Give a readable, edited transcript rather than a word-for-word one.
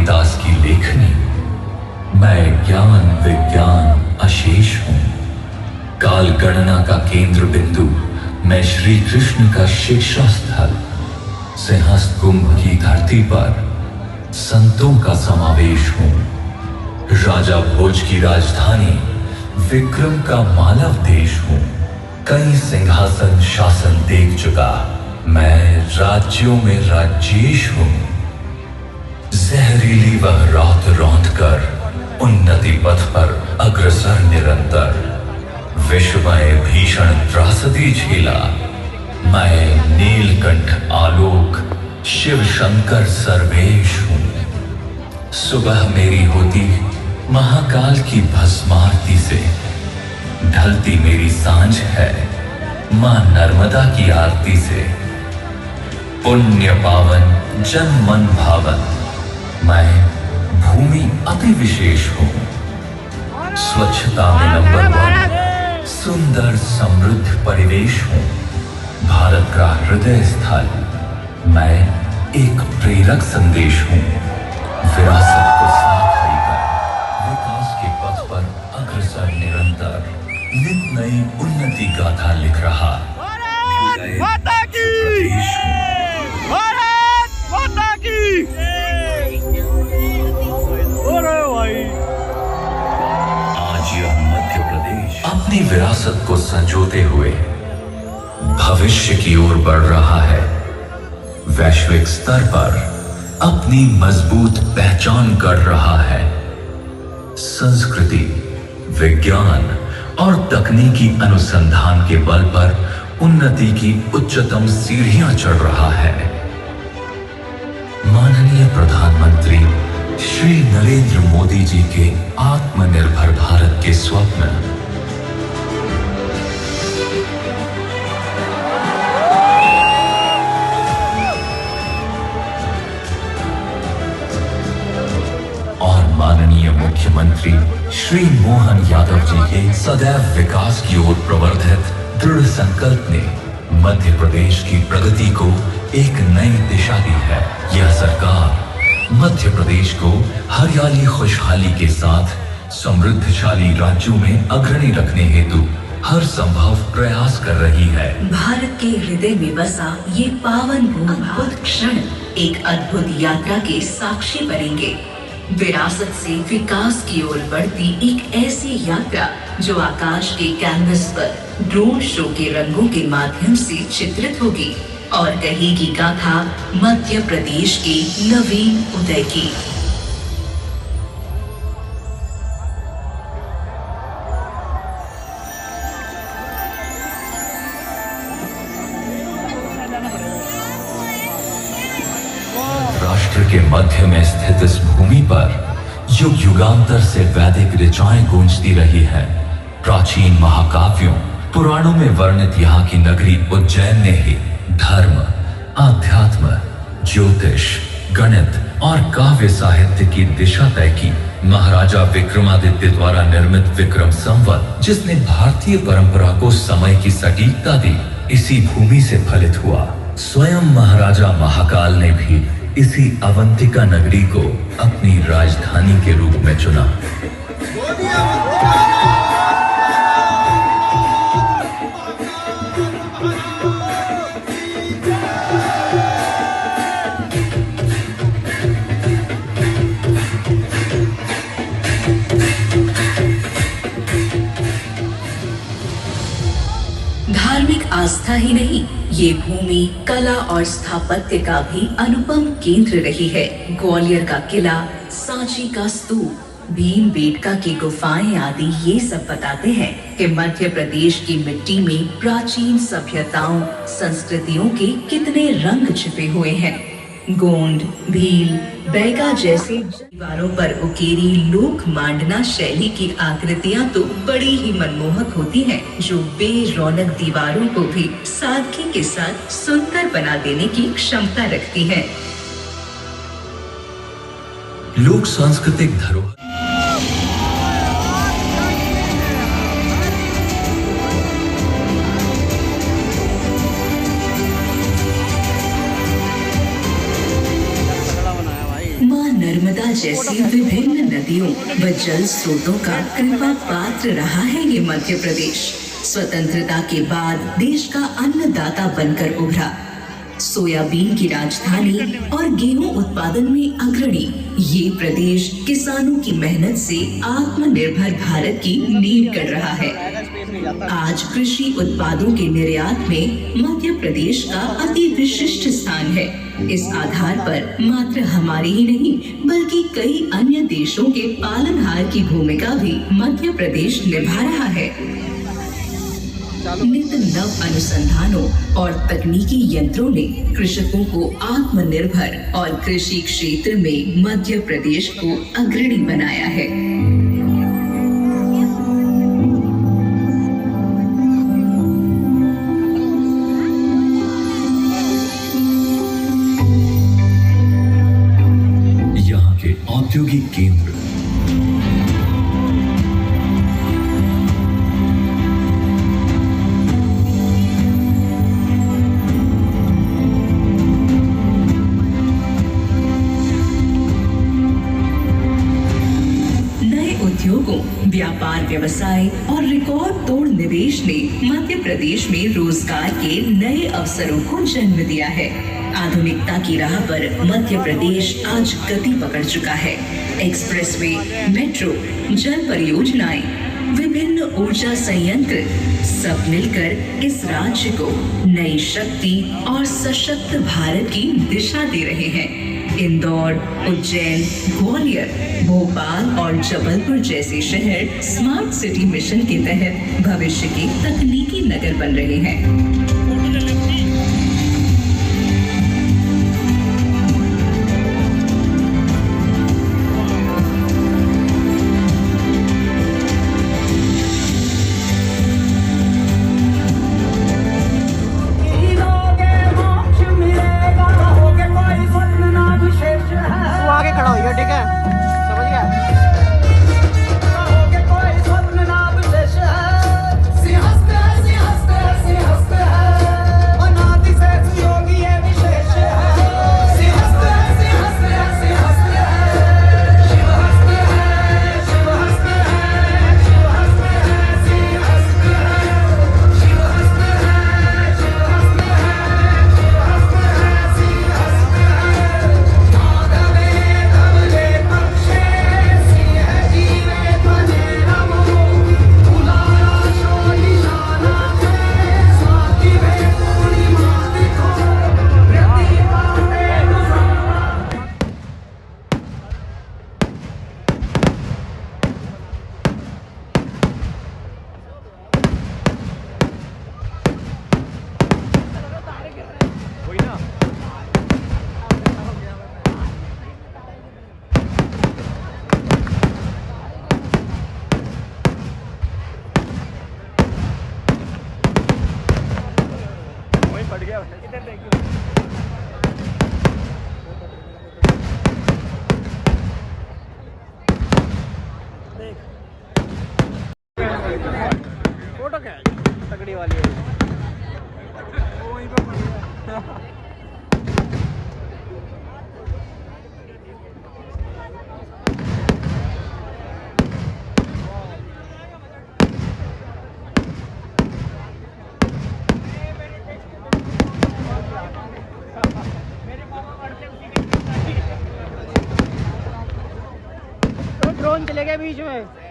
कालिदास की लेखनी। मैं ज्ञान विज्ञान अशेष हूं, काल गणना का केंद्र बिंदु। मैं श्री कृष्ण का शिक्षा स्थल। सिंहस्थ कुंभ की धरती पर संतों का समावेश हूं। राजा भोज की राजधानी विक्रम का मालव देश हूं। कई सिंहासन शासन देख चुका मैं राज्यों में राजेश हूं। जहरीली वह रात रौंद कर उन्नति पथ पर अग्रसर निरंतर। विश्वमय भीषण त्रासदी झेला मैं नीलकंठ आलोक शिव शंकर सर्वेश हूं। सुबह मेरी होती महाकाल की भस्मारती से, ढलती मेरी सांझ है मां नर्मदा की आरती से। पुण्य पावन जन मन भावन मैं भूमि अति विशेष हूं। स्वच्छता में नंबर 1, सुंदर समृद्ध परिवेश हूं। भारत का हृदय स्थल मैं एक प्रेरक संदेश हूं। विरासत को साथ लेकर विकास के पथ पर अग्रसर निरंतर, नित नई उन्नति गाथा लिख रहा भारत माता की, भारत माता की। आज यह मध्य प्रदेश अपनी विरासत को संजोते हुए भविष्य की ओर बढ़ रहा है। वैश्विक स्तर पर अपनी मजबूत पहचान कर रहा है। संस्कृति, विज्ञान और तकनीकी अनुसंधान के बल पर उन्नति की उच्चतम सीढ़ियां चढ़ रहा है। माननीय प्रधानमंत्री श्री नरेंद्र मोदी जी के आत्मनिर्भर भारत के स्वप्न और माननीय मुख्यमंत्री श्री मोहन यादव जी के सदैव विकास की ओर प्रवर्धित दृढ़ संकल्प ने मध्य प्रदेश की प्रगति को एक नई दिशा दी है। यह सरकार मध्य प्रदेश को हरियाली खुशहाली के साथ समृद्धशाली राज्यों में अग्रणी रखने हेतु हर संभव प्रयास कर रही है। भारत के हृदय में बसा ये पावन भूमि अद्भुत क्षण एक अद्भुत यात्रा के साक्षी बनेंगे। विरासत से विकास की ओर बढ़ती एक ऐसी यात्रा जो आकाश के कैनवस पर ड्रोन शो के रंगों के माध्यम से चित्रित होगी और कहेगी गाथा मध्य प्रदेश के नवीन उदय की। राष्ट्र के मध्य में स्थित इस भूमि पर युग युगांतर से वैदिक ऋचाएं गूंजती रही है। प्राचीन महाकाव्यों पुराणों में वर्णित यहाँ की नगरी उज्जैन ने ही धर्म, आध्यात्म, ज्योतिष, गणित और काव्य साहित्य की दिशा तय की। महाराजा विक्रमादित्य द्वारा निर्मित विक्रम संवत, जिसने भारतीय परंपरा को समय की सटीकता दी, इसी भूमि से फलित हुआ। स्वयं महाराजा महाकाल ने भी इसी अवंतिका नगरी को अपनी राजधानी के रूप में चुना। धार्मिक आस्था ही नहीं, ये भूमि कला और स्थापत्य का भी अनुपम केंद्र रही है। ग्वालियर का किला, सांची का स्तूप, भीमबेटका की गुफाएं आदि ये सब बताते हैं कि मध्य प्रदेश की मिट्टी में प्राचीन सभ्यताओं, संस्कृतियों के कितने रंग छिपे हुए हैं। गोंड, भील, बैगा जैसे दीवारों पर उकेरी लोक मांडना शैली की आकृतियां तो बड़ी ही मनमोहक होती हैं, जो बेरौनक दीवारों को भी सादगी के साथ सुंदर बना देने की क्षमता रखती हैं। लोक सांस्कृतिक धरोहर नर्मदा जैसी विभिन्न नदियों व जल स्रोतों का कृपा पात्र रहा है ये मध्य प्रदेश। स्वतंत्रता के बाद देश का अन्नदाता बनकर उभरा। सोयाबीन की राजधानी और गेहूं उत्पादन में अग्रणी ये प्रदेश किसानों की मेहनत से आत्मनिर्भर भारत की नींव गढ़ रहा है। आज कृषि उत्पादों के निर्यात में मध्य प्रदेश का अति विशिष्ट स्थान है। इस आधार पर मात्र हमारे ही नहीं बल्कि कई अन्य देशों के पालनहार की भूमिका भी मध्य प्रदेश निभा रहा है। नित नव अनुसंधानों और तकनीकी यंत्रों ने कृषकों को आत्मनिर्भर और कृषि क्षेत्र में मध्य प्रदेश को अग्रणी बनाया है। यहाँ के औद्योगिक केंद्र, व्यापार व्यवसाय और रिकॉर्ड तोड़ निवेश ने मध्य प्रदेश में रोजगार के नए अवसरों को जन्म दिया है। आधुनिकता की राह पर मध्य प्रदेश आज गति पकड़ चुका है। एक्सप्रेसवे, मेट्रो, जल परियोजनाएं, विभिन्न ऊर्जा संयंत्र सब मिलकर इस राज्य को नई शक्ति और सशक्त भारत की दिशा दे रहे हैं। इंदौर, उज्जैन, ग्वालियर, भोपाल और जबलपुर जैसे शहर स्मार्ट सिटी मिशन के तहत भविष्य के तकनीकी नगर बन रहे हैं। फोटो क्या है तगड़ी वाली है। ड्रोन चले गए बीच में।